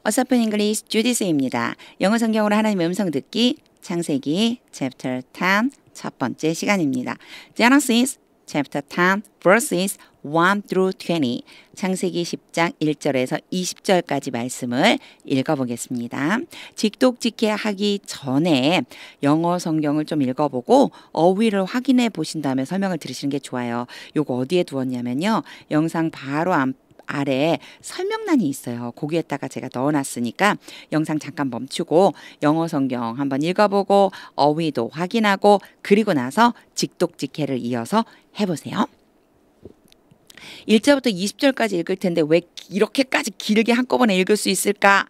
어서픈 잉글리시 주디스입니다. 영어 성경으로 하나님의 음성 듣기 창세기 chapter 10 첫 번째 시간입니다. Genesis chapter 10 verses 1 through 20 창세기 10장 1절에서 20절까지 말씀을 읽어보겠습니다. 직독직해하기 전에 영어 성경을 좀 읽어보고 어휘를 확인해 보신 다음에 설명을 들으시는 게 좋아요. 요거 어디에 두었냐면요. 영상 바로 아래에 설명란이 있어요. 거기에다가 제가 넣어놨으니까 영상 잠깐 멈추고 영어 성경 한번 읽어보고 어휘도 확인하고 그리고 나서 직독직해를 이어서 해보세요. 1절부터 20절까지 읽을 텐데 왜 이렇게까지 길게 한꺼번에 읽을 수 있을까?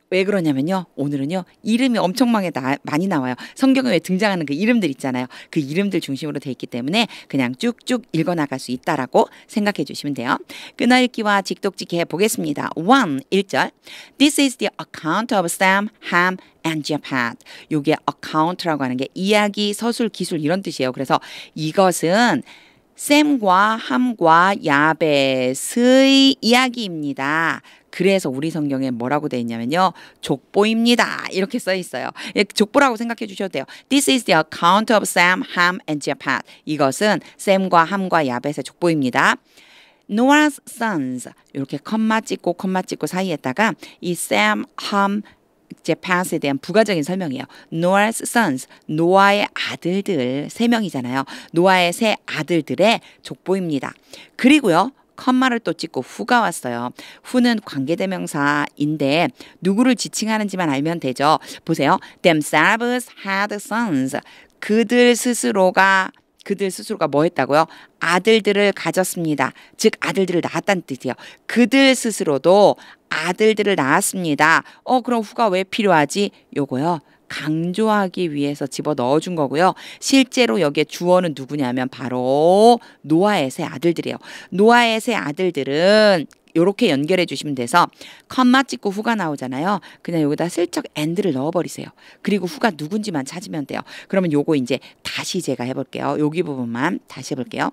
왜 그러냐면요. 오늘은요. 이름이 엄청 많이 나와요. 성경에 왜 등장하는 그 이름들 있잖아요. 그 이름들 중심으로 돼 있기 때문에 그냥 쭉쭉 읽어나갈 수 있다라고 생각해 주시면 돼요. 끊어읽기와 직독직해 보겠습니다. 1절 This is the account of Sam, Ham, and Japheth. 요게 account라고 하는 게 이야기, 서술, 기술 이런 뜻이에요. 그래서 이것은 샘과 함과 야벳의 이야기입니다. 그래서 우리 성경에 뭐라고 되어 있냐면요. 족보입니다. 이렇게 써 있어요. 족보라고 생각해 주셔도 돼요. This is the account of Sam, Ham, and Japheth. 이것은 샘과 함과 야벳의 족보입니다. Noah's sons. 이렇게 컴마 찍고 사이에다가 이 Sam, Ham, 제파스에 대한 부가적인 설명이에요. Noah's sons, 노아의 아들들 3명이잖아요. 노아의 3 아들들의 족보입니다. 그리고요. 컴마를 또 찍고 후가 왔어요. 후는 관계대명사인데 누구를 지칭하는지만 알면 되죠. 보세요. Themselves had sons. 그들 스스로가 뭐 했다고요? 아들들을 가졌습니다. 즉 아들들을 낳았다는 뜻이에요. 그들 스스로도 아들들을 낳았습니다. 그럼 후가 왜 필요하지? 요거요. 강조하기 위해서 집어 넣어준 거고요. 실제로 여기에 주어는 누구냐면 바로 노아의 3 아들들이에요. 노아의 3 아들들은 이렇게 연결해 주시면 돼서 컴마 찍고 후가 나오잖아요. 그냥 여기다 슬쩍 and를 넣어버리세요. 그리고 후가 누군지만 찾으면 돼요. 그러면 요거 이제 다시 제가 해볼게요. 여기 부분만 다시 해볼게요.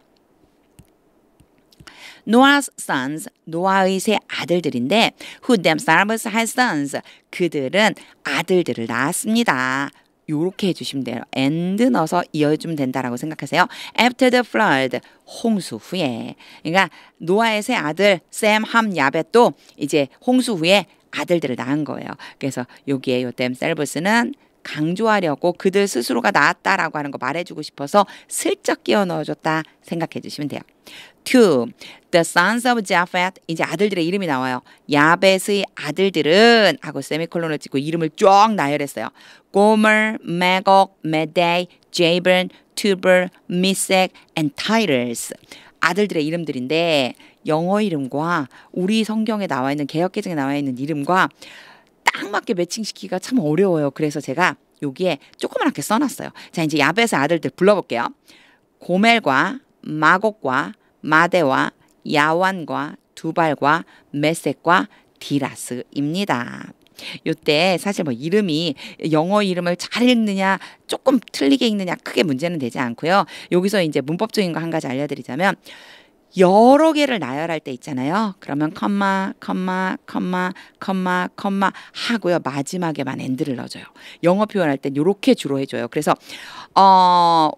Noah's sons, 노아의 3 아들들인데 who themselves had sons, 그들은 아들들을 낳았습니다. 요렇게 해주시면 돼요. and 넣어서 이어주면 된다라고 생각하세요. After the flood, 홍수 후에. 그러니까 노아의 3 아들 샘, 함, 야벳도 이제 홍수 후에 아들들을 낳은 거예요. 그래서 여기에 요 themselves는 강조하려고 그들 스스로가 낳았다라고 하는 거 말해주고 싶어서 슬쩍 끼워 넣어줬다 생각해 주시면 돼요. 2. The sons of Japheth. 이제 아들들의 이름이 나와요. 야벳의 아들들은 하고 세미콜론을 찍고 이름을 쫙 나열했어요. 고mer, 매곡, 메데이, 제이번, 투벌, 미색, and 타이러스. 아들들의 이름들인데 영어 이름과 우리 성경에 나와 있는 개역개정에 나와 있는 이름과 딱 맞게 매칭시키기가 참 어려워요. 그래서 제가 여기에 조그맣게 써놨어요. 자, 이제 야벳의 아들들 불러볼게요. 고멜과 마곡과 마대와 야완과 두발과 메섹과 디라스입니다. 요때 사실 뭐 이름이 영어 이름을 잘 읽느냐 조금 틀리게 읽느냐 크게 문제는 되지 않고요. 여기서 이제 문법적인 거 한 가지 알려드리자면 여러 개를 나열할 때 있잖아요. 그러면 컴마 하고요. 마지막에만 and를 넣어줘요. 영어 표현할 땐 이렇게 주로 해줘요. 그래서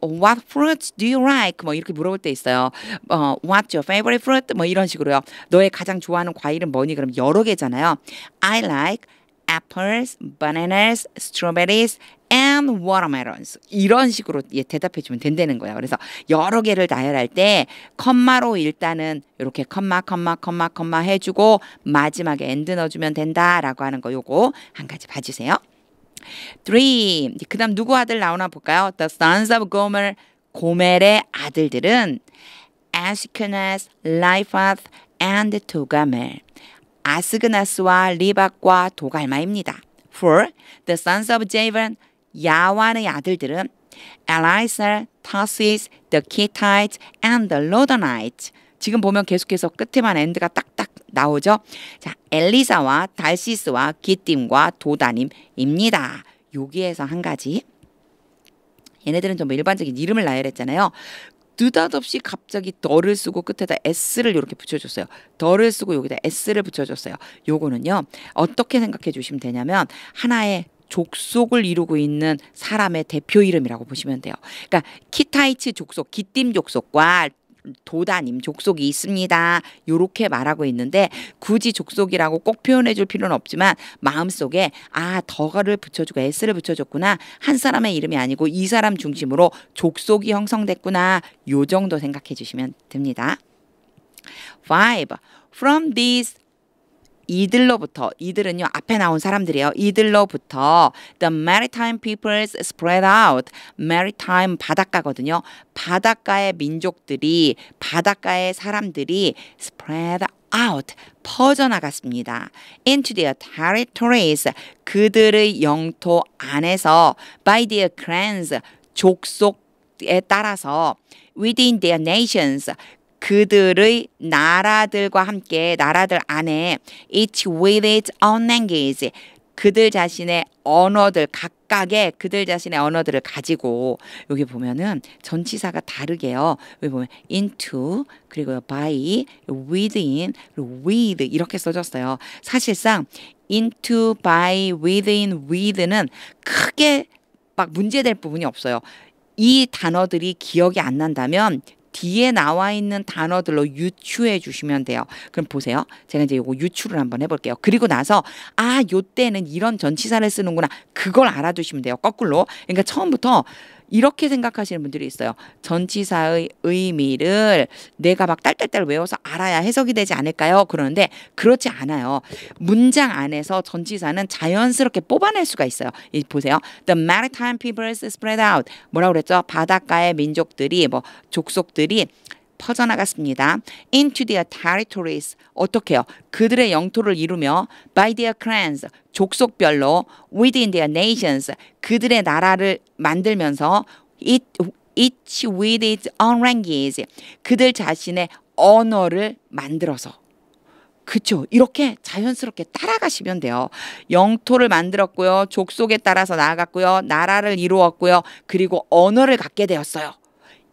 What fruits do you like? 뭐 이렇게 물어볼 때 있어요. What's your favorite fruit? 뭐 이런 식으로요. 너의 가장 좋아하는 과일은 뭐니? 그럼 여러 개잖아요. I like apples, bananas, strawberries, and watermelons. 이런 식으로 대답해 주면 된다는 거예요. 그래서 여러 개를 나열할 때 컴마로 일단은 이렇게 컴마 해주고 마지막에 and 넣어주면 된다라고 하는 거 요거 한 가지 봐주세요. 3. 그 다음 누구 아들 나오나 볼까요? The sons of Gomer. 고멜의 아들들은 아스크나스, 라이파스, and 도가멜. 아스그나스와 리박과 도갈마입니다. 4. The sons of Javan. 야완의 아들들은 엘라이사, 타시스, the Kittites, and the Lodonites. 지금 보면 계속해서 끝에만 and가 딱딱 나오죠. 자, 엘리사와 달시스와 기띔과 도다님입니다. 여기에서 한 가지. 얘네들은 좀 일반적인 이름을 나열했잖아요. 느닷없이 갑자기 더를 쓰고 끝에다 s를 이렇게 붙여줬어요. 더를 쓰고 여기다 s를 붙여줬어요. 요거는요. 어떻게 생각해 주시면 되냐면 하나의 족속을 이루고 있는 사람의 대표 이름이라고 보시면 돼요. 그러니까 키타이츠 족속, 기띔 족속과 도다님 족속이 있습니다. 요렇게 말하고 있는데 굳이 족속이라고 꼭 표현해 줄 필요는 없지만 마음속에 더가를 붙여주고 s를 붙여줬구나. 한 사람의 이름이 아니고 이 사람 중심으로 족속이 형성됐구나. 요 정도 생각해 주시면 됩니다. 5. From these 이들로부터, 이들은요 앞에 나온 사람들이에요. 이들로부터 the maritime peoples spread out. maritime 바닷가거든요. 바닷가의 민족들이, 바닷가의 사람들이 spread out 퍼져나갔습니다. into their territories 그들의 영토 안에서 by their clans 족속에 따라서 within their nations 그들의 나라들과 함께 나라들 안에 each with its own language 그들 자신의 언어들 각각의 그들 자신의 언어들을 가지고 여기 보면은 전치사가 다르게요. 여기 보면 into 그리고 by, within, with 이렇게 써졌어요. 사실상 into, by, within, with는 크게 막 문제될 부분이 없어요. 이 단어들이 기억이 안 난다면 뒤에 나와 있는 단어들로 유추해 주시면 돼요. 그럼 보세요. 제가 이제 요거 유추를 한번 해볼게요. 그리고 나서 요때는 이런 전치사를 쓰는구나. 그걸 알아두시면 돼요. 거꾸로. 그러니까 처음부터 이렇게 생각하시는 분들이 있어요. 전치사의 의미를 내가 막 딸딸딸 외워서 알아야 해석이 되지 않을까요? 그러는데 그렇지 않아요. 문장 안에서 전치사는 자연스럽게 뽑아낼 수가 있어요. 보세요. The maritime peoples spread out. 뭐라고 그랬죠? 바닷가의 민족들이 족속들이 퍼져나갔습니다. into their territories. 어떻게 해요? 그들의 영토를 이루며 by their clans. 족속별로 within their nations. 그들의 나라를 만들면서 each with its own language. 그들 자신의 언어를 만들어서. 그렇죠. 이렇게 자연스럽게 따라가시면 돼요. 영토를 만들었고요. 족속에 따라서 나아갔고요. 나라를 이루었고요. 그리고 언어를 갖게 되었어요.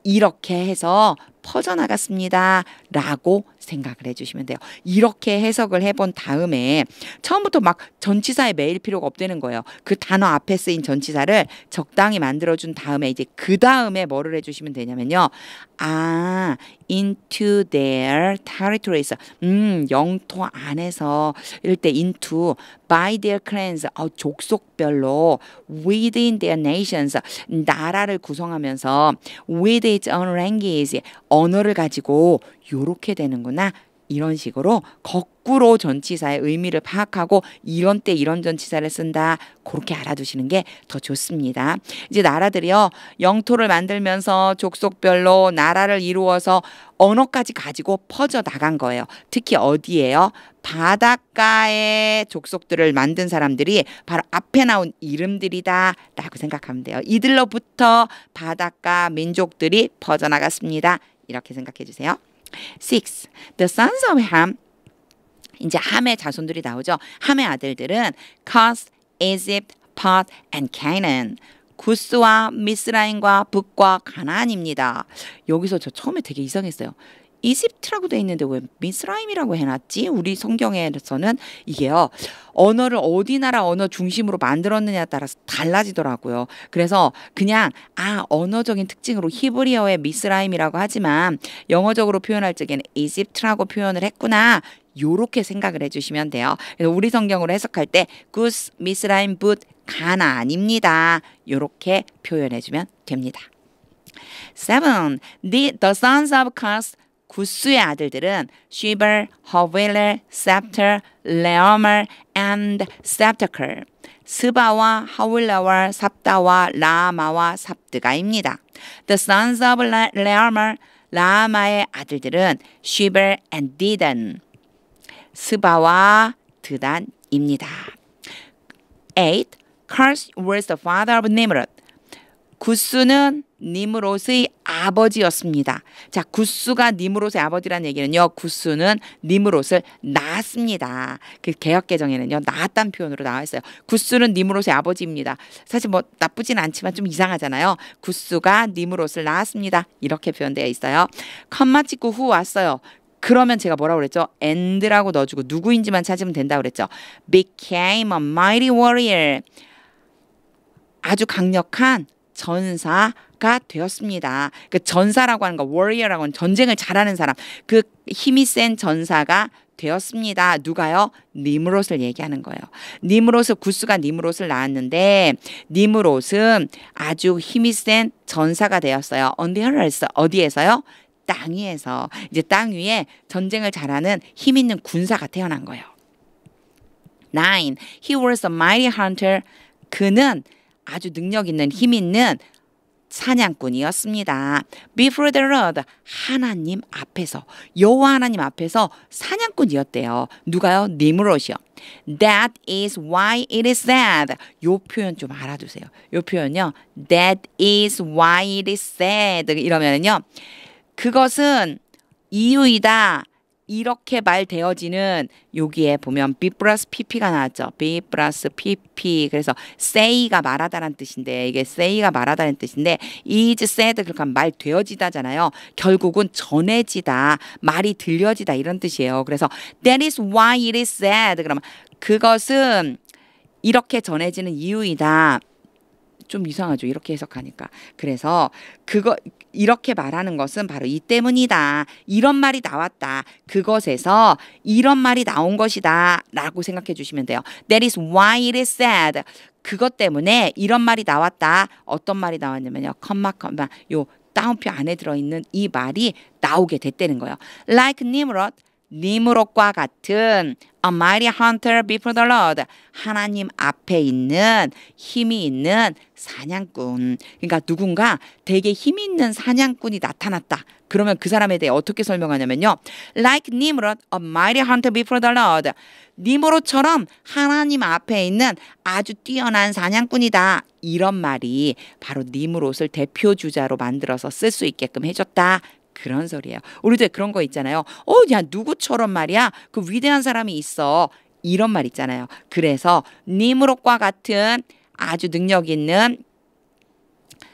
이렇게 해서 퍼져나갔습니다. 라고 생각을 해주시면 돼요. 이렇게 해석을 해본 다음에 처음부터 막 전치사에 매일 필요가 없다는 거예요. 그 단어 앞에 쓰인 전치사를 적당히 만들어준 다음에 이제 그 다음에 뭐를 해주시면 되냐면요. into their territories. 영토 안에서 이럴 때 into, by their clans. 족속별로 within their nations. 나라를 구성하면서 with its own language. 언어를 가지고 요렇게 되는구나. 이런 식으로 거꾸로 전치사의 의미를 파악하고 이런 때 이런 전치사를 쓴다. 그렇게 알아두시는 게 더 좋습니다. 이제 나라들이요. 영토를 만들면서 족속별로 나라를 이루어서 언어까지 가지고 퍼져 나간 거예요. 특히 어디예요? 바닷가의 족속들을 만든 사람들이 바로 앞에 나온 이름들이다 라고 생각하면 돼요. 이들로부터 바닷가 민족들이 퍼져나갔습니다. 이렇게 생각해 주세요. 6. The sons of Ham. 이제 함의 자손들이 나오죠. 함의 아들들은 Cush, Egypt, Put, and Canaan. 구스와 미스라임과 북과 가나안입니다. 여기서 저 처음에 되게 이상했어요. 이집트라고 돼 있는데 왜 미스라임이라고 해놨지? 우리 성경에서는 이게요. 언어를 어디 나라 언어 중심으로 만들었느냐에 따라서 달라지더라고요. 그래서 그냥 언어적인 특징으로 히브리어의 미스라임이라고 하지만 영어적으로 표현할 적에는 이집트라고 표현을 했구나. 요렇게 생각을 해주시면 돼요. 그래서 우리 성경으로 해석할 때 구스, 미스라임, 붓, 가나안입니다. 요렇게 표현해주면 됩니다. 7. The sons of Cush. 구스의 아들들은 시벌, 허빌레, 셉터, 레오멀, and 셉터클. 스바와 하윌라와 삽다와 라마와 삽드가입니다. The sons of 레오멀. 라마의 아들들은 시벌 and 디단. 스바와 드단입니다. 8. Cush was the father of Nimrod. 구스는 니므롯의 아버지였습니다. 자, 구스가 니므롯의 아버지라는 얘기는요. 구스는 니므롯을 낳았습니다. 그 개역개정에는요. 낳았다는 표현으로 나와 있어요. 구스는 니므롯의 아버지입니다. 사실 뭐 나쁘진 않지만 좀 이상하잖아요. 구스가 니므롯을 낳았습니다. 이렇게 표현되어 있어요. 컴마 찍고 후 왔어요. 그러면 제가 뭐라고 그랬죠? and라고 넣어주고 누구인지만 찾으면 된다고 그랬죠. became a mighty warrior. 아주 강력한 전사가 되었습니다. 그 전사라고 하는 거, warrior라고 하는 전쟁을 잘하는 사람, 그 힘이 센 전사가 되었습니다. 누가요? 니므롯을 얘기하는 거예요. 니므롯을 구스가 니므롯을 낳았는데 니므롯은 아주 힘이 센 전사가 되었어요. On the earth. 어디에서요? 땅 위에서. 이제 땅 위에 전쟁을 잘하는 힘 있는 군사가 태어난 거예요. 9. He was a mighty hunter. 그는 아주 능력 있는 힘 있는 사냥꾼이었습니다. Before the Lord, 하나님 앞에서, 여호와 하나님 앞에서 사냥꾼이었대요. 누가요? 니므롯이요. That is why it is said. 요 표현 좀 알아두세요. 요 표현요. That is why it is said. 이러면은요. 그것은 이유이다. 이렇게 말되어지는 여기에 보면 B 플러스 PP가 나왔죠. B 플러스 PP. 그래서 say가 말하다라는 뜻인데 이게 say가 말하다는 뜻인데 is said 그러니까 말되어지다잖아요. 결국은 전해지다. 말이 들려지다 이런 뜻이에요. 그래서 that is why it is said. 그러면 그것은 이렇게 전해지는 이유이다. 좀 이상하죠. 이렇게 해석하니까. 그래서 그거 이렇게 말하는 것은 바로 이 때문이다. 이런 말이 나왔다. 그것에서 이런 말이 나온 것이다. 라고 생각해 주시면 돼요. That is why it is said. 그것 때문에 이런 말이 나왔다. 어떤 말이 나왔냐면요. 컴마 요 따옴표 안에 들어있는 이 말이 나오게 됐다는 거예요. Like Nimrod. 니므롯과 같은 a mighty hunter before the Lord. 하나님 앞에 있는 힘이 있는 사냥꾼. 그러니까 누군가 되게 힘이 있는 사냥꾼이 나타났다. 그러면 그 사람에 대해 어떻게 설명하냐면요. Like Nimrod, a mighty hunter before the Lord. 니므롯처럼 하나님 앞에 있는 아주 뛰어난 사냥꾼이다. 이런 말이 바로 니므롯을 대표 주자로 만들어서 쓸 수 있게끔 해줬다. 그런 소리예요. 우리도 그런 거 있잖아요. 야 누구처럼 말이야. 그 위대한 사람이 있어. 이런 말 있잖아요. 그래서 니므롯과 같은 아주 능력 있는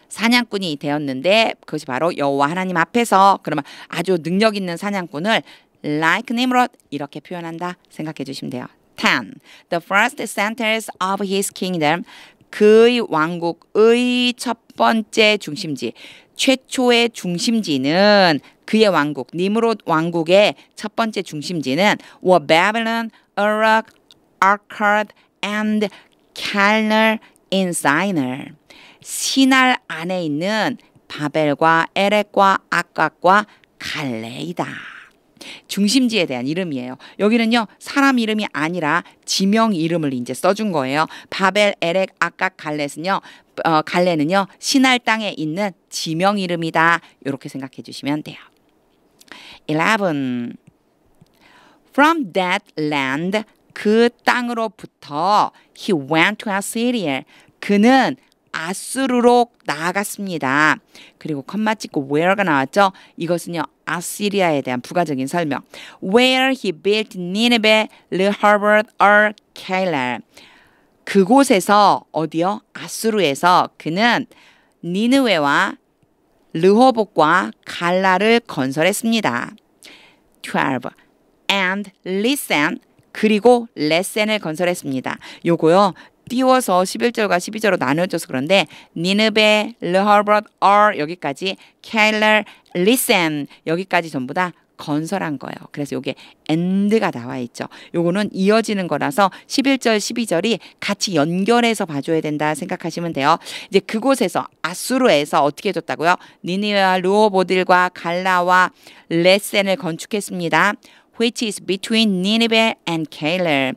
사냥꾼이 되었는데 그것이 바로 여호와 하나님 앞에서 그러면 아주 능력 있는 사냥꾼을 like Nimrod 이렇게 표현한다 생각해 주시면 돼요. 10. The first sentence of his kingdom. 그의 왕국의 첫 번째 중심지. 최초의 중심지는 그의 왕국, 니므롯 왕국의 첫 번째 중심지는 were Babylon, Uruk, Akkad, and Calneh in Sinai. 시날 안에 있는 바벨과 에렉과 아깝과 갈레이다. 중심지에 대한 이름이에요. 여기는요 사람 이름이 아니라 지명 이름을 이제 써준 거예요. 바벨, 에렉, 아깝, 갈렛은요. 갈레는요 시날 땅에 있는 지명 이름이다. 이렇게 생각해 주시면 돼요. 11. From that land 그 땅으로부터 he went to Assyria. 그는 아수르로 나아갔습니다. 그리고 컴마 찍고 where가 나왔죠. 이것은요 아시리아에 대한 부가적인 설명. Where he built Nineveh, Rehoboth, Calah. 그곳에서 어디요? 아수르에서 그는 니느웨와 르호봇과 갈라를 건설했습니다. 12. And Listen 그리고 레센을 건설했습니다. 요거요. 띄워서 11절과 12절로 나눠줘서 그런데 니느베, 르호봇, 여기까지 캘러, 리센 여기까지 전부 다 건설한 거예요. 그래서 요게 end가 나와 있죠. 요거는 이어지는 거라서 11절, 12절이 같이 연결해서 봐줘야 된다 생각하시면 돼요. 이제 그곳에서 아수르에서 어떻게 해줬다고요? 니느웨와 르호봇과 갈라와 레센을 건축했습니다. Which is between Nineveh and Calah.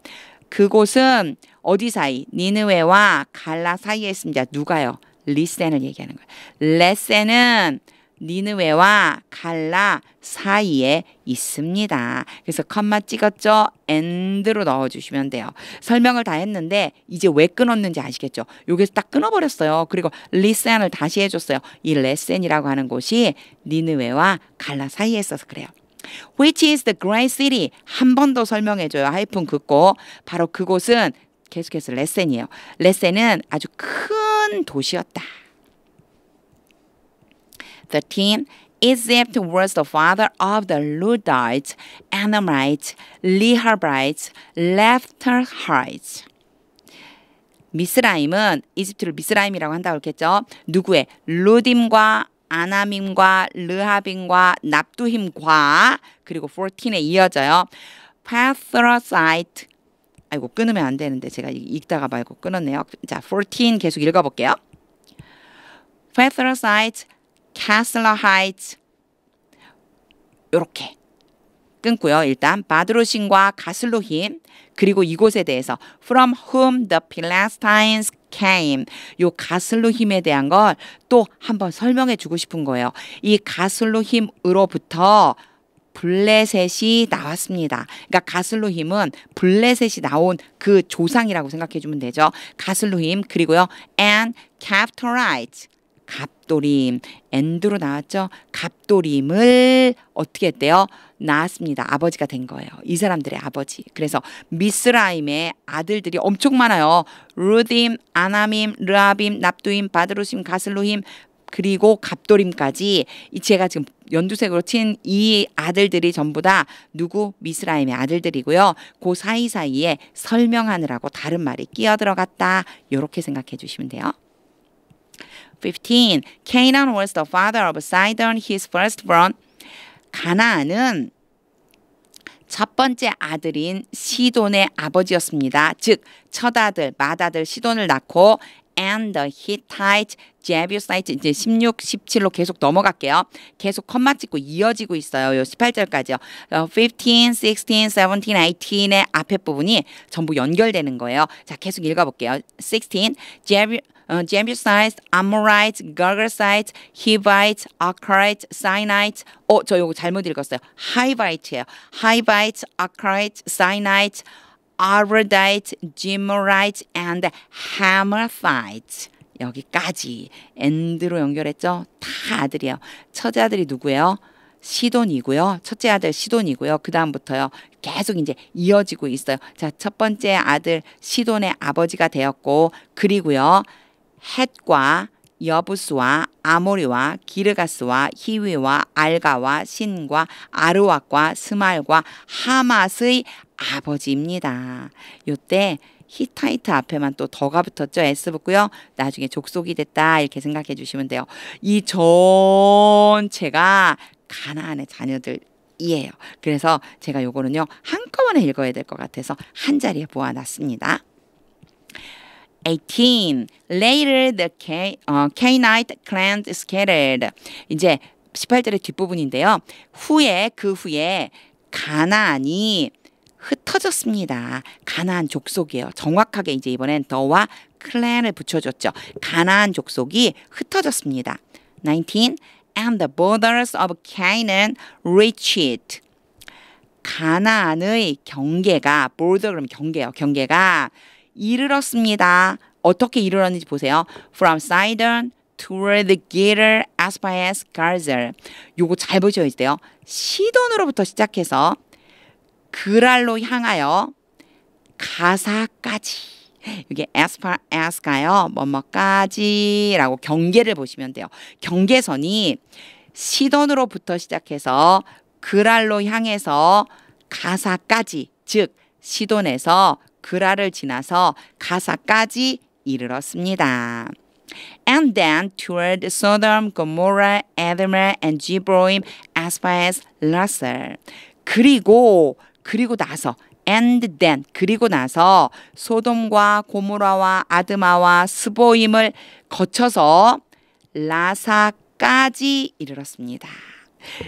그곳은 어디 사이? 니느웨와 갈라 사이에 있습니다. 누가요? 리센을 얘기하는 거예요. 레센은 니느웨와 갈라 사이에 있습니다. 그래서 컴마 찍었죠? and로 넣어주시면 돼요. 설명을 다 했는데 이제 왜 끊었는지 아시겠죠? 여기서 딱 끊어버렸어요. 그리고 listen을 다시 해줬어요. 이 레센이라고 하는 곳이 니느웨와 갈라 사이에 있어서 그래요. Which is the great city? 한 번 더 설명해줘요. 하이픈 긋고 바로 그곳은 계속해서 레센이에요. 레센은 아주 큰 도시였다. 13. Egypt was the father of the Luddites, Anamites, Lehabites, Lephthalites. 미스라임은 이집트를 미스라임이라고 한다고 했겠죠. 누구의? 루딤과 아나밈과 르하빔과 납두힘과 그리고 14에 이어져요. 파트로사이트. 아이고 끊으면 안 되는데 제가 읽다가 말고 끊었네요. 자, 14 계속 읽어볼게요. 파트로사이트, 캐슬러하이트 이렇게 끊고요. 일단 바드로신과 가슬로힘 그리고 이곳에 대해서 from whom the Philistines came 요 가슬로힘에 대한 걸 또 한번 설명해 주고 싶은 거예요. 이 가슬로힘으로부터 블레셋이 나왔습니다. 그러니까 가슬로힘은 블레셋이 나온 그 조상이라고 생각해 주면 되죠. 가슬로힘 그리고요. and captorites 갑도림, 엔드로 나왔죠. 갑도림을 어떻게 했대요? 낳았습니다. 아버지가 된 거예요. 이 사람들의 아버지. 그래서 미스라임의 아들들이 엄청 많아요. 루딤, 아나밈, 르아빔, 납두임, 바드로심, 가슬로힘 그리고 갑도림까지 제가 지금 연두색으로 친 이 아들들이 전부 다 누구? 미스라임의 아들들이고요. 그 사이사이에 설명하느라고 다른 말이 끼어 들어갔다. 이렇게 생각해 주시면 돼요. 15. Canaan was the father of Sidon, his firstborn. 가나안은 첫 번째 아들인 시돈의 아버지였습니다. 즉, 첫아들, 맏아들 시돈을 낳고 and the Hittite, Jebusite 이제 16, 17로 계속 넘어갈게요. 계속 컴마 찍고 이어지고 있어요. 요 18절까지요. 15, 16, 17, 18의 앞에 부분이 전부 연결되는 거예요. 자, 계속 읽어볼게요. 16, Jebusites, Amorites, Girgasites, Hivites, Archites, Sinites. 저 요거 잘못 읽었어요. Hivite예요. Hivites, Archites, Sinites, Arvadites, Gimorites, and Hamathites. 여기까지 end로 연결했죠. 다 아들이에요. 첫째 아들이 누구예요? 시돈이고요. 첫째 아들 시돈이고요. 그 다음부터요. 계속 이제 이어지고 있어요. 자, 첫 번째 아들 시돈의 아버지가 되었고, 그리고요. 헷과 여부스와 아모리와 기르가스와 히위와 알가와 신과 아르왁과 스말과 하맛의 아버지입니다. 요때 히타이트 앞에만 또 더가 붙었죠. S 붙고요. 나중에 족속이 됐다 이렇게 생각해 주시면 돼요. 이 전체가 가나안의 자녀들이에요. 그래서 제가 요거는요 한꺼번에 읽어야 될 것 같아서 한 자리에 모아놨습니다. 18. Later the Canaanite clans scattered. 이제 18절의 뒷부분인데요. 그 후에 가나안이 흩어졌습니다. 가나안 족속이에요. 정확하게 이제 이번엔 더와 클랜을 붙여줬죠. 가나안 족속이 흩어졌습니다. 19. And the borders of Canaan reached. 가나안의 경계가 border 그러면 경계예요. 경계가 이르렀습니다. 어떻게 이르렀는지 보세요. From Sidon toward the Gitter as far as Gazer. 요거 잘 보셔야 돼요. 시돈으로부터 시작해서 그랄로 향하여 가사까지. 이게 as far as가요. 뭐뭐까지라고 경계를 보시면 돼요. 경계선이 시돈으로부터 시작해서 그랄로 향해서 가사까지, 즉 시돈에서 그랄을 지나서 가사까지 이르렀습니다. And then toward Sodom, Gomorrah, Admah, and Zeboim as far as Lasar. 그리고 나서 and then 그리고 나서 소돔과 고모라와 아드마와 스보임을 거쳐서 라사까지 이르렀습니다.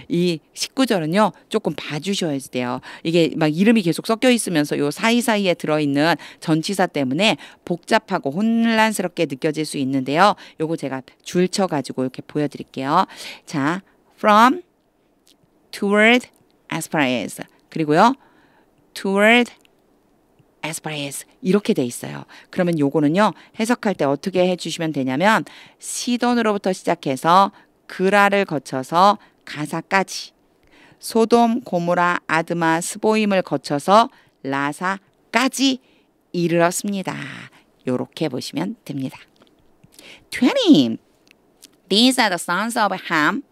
이 19절은요, 조금 봐주셔야 돼요. 이게 막 이름이 계속 섞여 있으면서 요 사이사이에 들어있는 전치사 때문에 복잡하고 혼란스럽게 느껴질 수 있는데요. 요거 제가 줄 쳐가지고 이렇게 보여드릴게요. 자, from, toward, as far as. 그리고요, toward, as far as. 이렇게 돼 있어요. 그러면 요거는요, 해석할 때 어떻게 해주시면 되냐면, 시돈으로부터 시작해서 그라를 거쳐서 가사까지, 소돔, 고모라, 아드마, 스보임을 거쳐서 라사까지 이르렀습니다. 요렇게 보시면 됩니다. 20. These are the sons of Ham.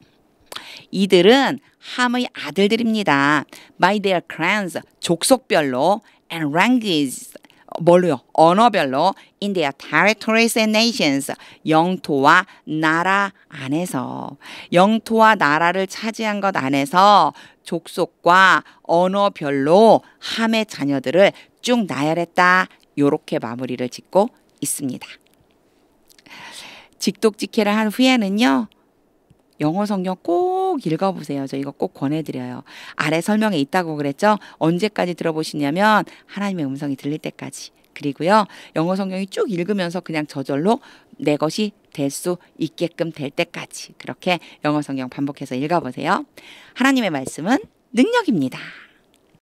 이들은 함의 아들들입니다. By their clans, 족속별로, and ranges, 뭘로요? 언어별로, in their territories and nations, 영토와 나라 안에서, 영토와 나라를 차지한 것 안에서 족속과 언어별로 함의 자녀들을 쭉 나열했다. 요렇게 마무리를 짓고 있습니다. 직독직해를 한 후에는요, 영어 성경 꼭 읽어보세요. 저 이거 꼭 권해드려요. 아래 설명에 있다고 그랬죠? 언제까지 들어보시냐면 하나님의 음성이 들릴 때까지. 그리고요, 영어 성경이 쭉 읽으면서 그냥 저절로 내 것이 될 수 있게끔 될 때까지. 그렇게 영어 성경 반복해서 읽어보세요. 하나님의 말씀은 능력입니다.